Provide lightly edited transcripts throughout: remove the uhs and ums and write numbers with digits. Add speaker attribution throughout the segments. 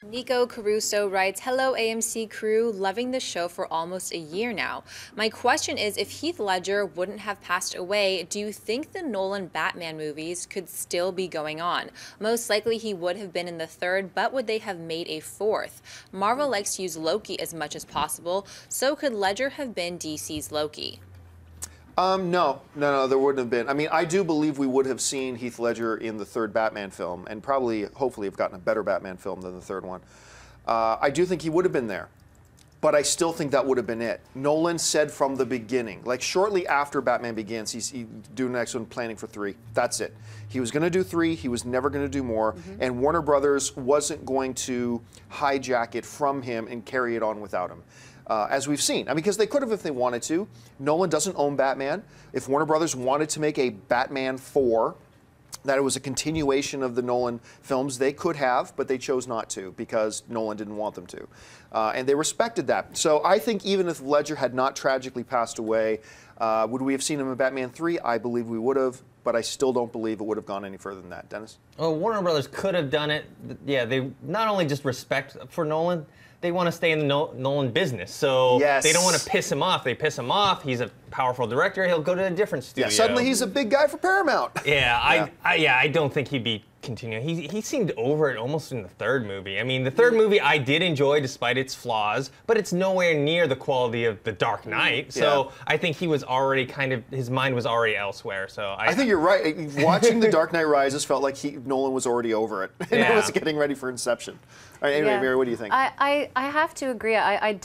Speaker 1: Nicco Caruso writes, "Hello AMC crew, loving the show for almost a year now. My question is, if Heath Ledger wouldn't have passed away, do you think the Nolan Batman movies could still be going on? Most likely he would have been in the third, but would they have made a fourth? Marvel likes to use Loki as much as possible, so could Ledger have been DC's Loki?"
Speaker 2: No, there wouldn't have been. I mean, I do believe we would have seen Heath Ledger in the third Batman film, and probably, hopefully, have gotten a better Batman film than the third one. I do think he would have been there, but I still think that would have been it. Nolan said from the beginning, like shortly after Batman Begins, he's doing the next one, planning for 3. That's it. He was going to do 3. He was never going to do more, and Warner Brothers wasn't going to hijack it from him and carry it on without him. As we've seen. I mean, because they could have if they wanted to. Nolan doesn't own Batman. If Warner Brothers wanted to make a Batman 4, that it was a continuation of the Nolan films, they could have, but they chose not to because Nolan didn't want them to. And they respected that. So I think even if Ledger had not tragically passed away, would we have seen him in Batman 3? I believe we would have, but I still don't believe it would have gone any further than that. Dennis?
Speaker 3: Well, Warner Brothers could have done it. Yeah, they not only just respect for Nolan, they want to stay in the Nolan business, so they don't want to piss him off. They piss him off. He's a powerful director. He'll go to a different studio.
Speaker 2: Yeah, suddenly he's a big guy for Paramount.
Speaker 3: Yeah, I don't think he'd be continuing. He seemed over it almost in the third movie. I mean, the third movie I did enjoy despite its flaws, but it's nowhere near the quality of The Dark Knight. So I think he was already his mind was already elsewhere. So I think
Speaker 2: you're right. Watching The Dark Knight Rises felt like Nolan was already over it and it was getting ready for Inception. All right, anyway, Mary, what do you think?
Speaker 4: I have to agree. I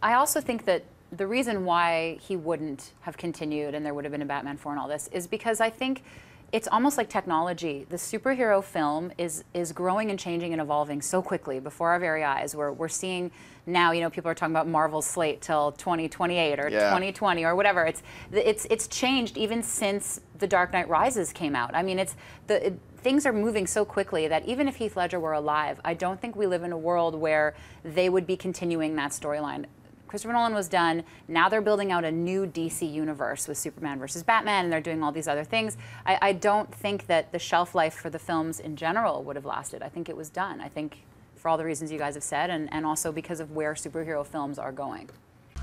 Speaker 4: also think that the reason why he wouldn't have continued and there would have been a Batman 4 and all this is because I think it's almost like technology. The superhero film is growing and changing and evolving so quickly before our very eyes. We're seeing now, you know, people are talking about Marvel's slate till 2028 or 2020 or whatever. It's changed even since The Dark Knight Rises came out. I mean, things are moving so quickly that even if Heath Ledger were alive, I don't think we live in a world where they would be continuing that storyline. Christopher Nolan was done. Now they're building out a new DC universe with Superman versus Batman, and they're doing all these other things. I don't think that the shelf life for the films in general would have lasted. I think it was done. I think for all the reasons you guys have said, and also because of where superhero films are going.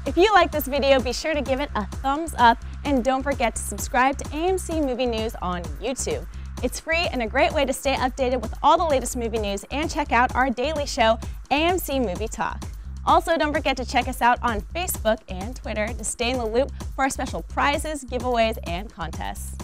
Speaker 5: If you like this video, be sure to give it a thumbs up, and don't forget to subscribe to AMC Movie News on YouTube. It's free and a great way to stay updated with all the latest movie news and check out our daily show, AMC Movie Talk. Also, don't forget to check us out on Facebook and Twitter to stay in the loop for our special prizes, giveaways, and contests.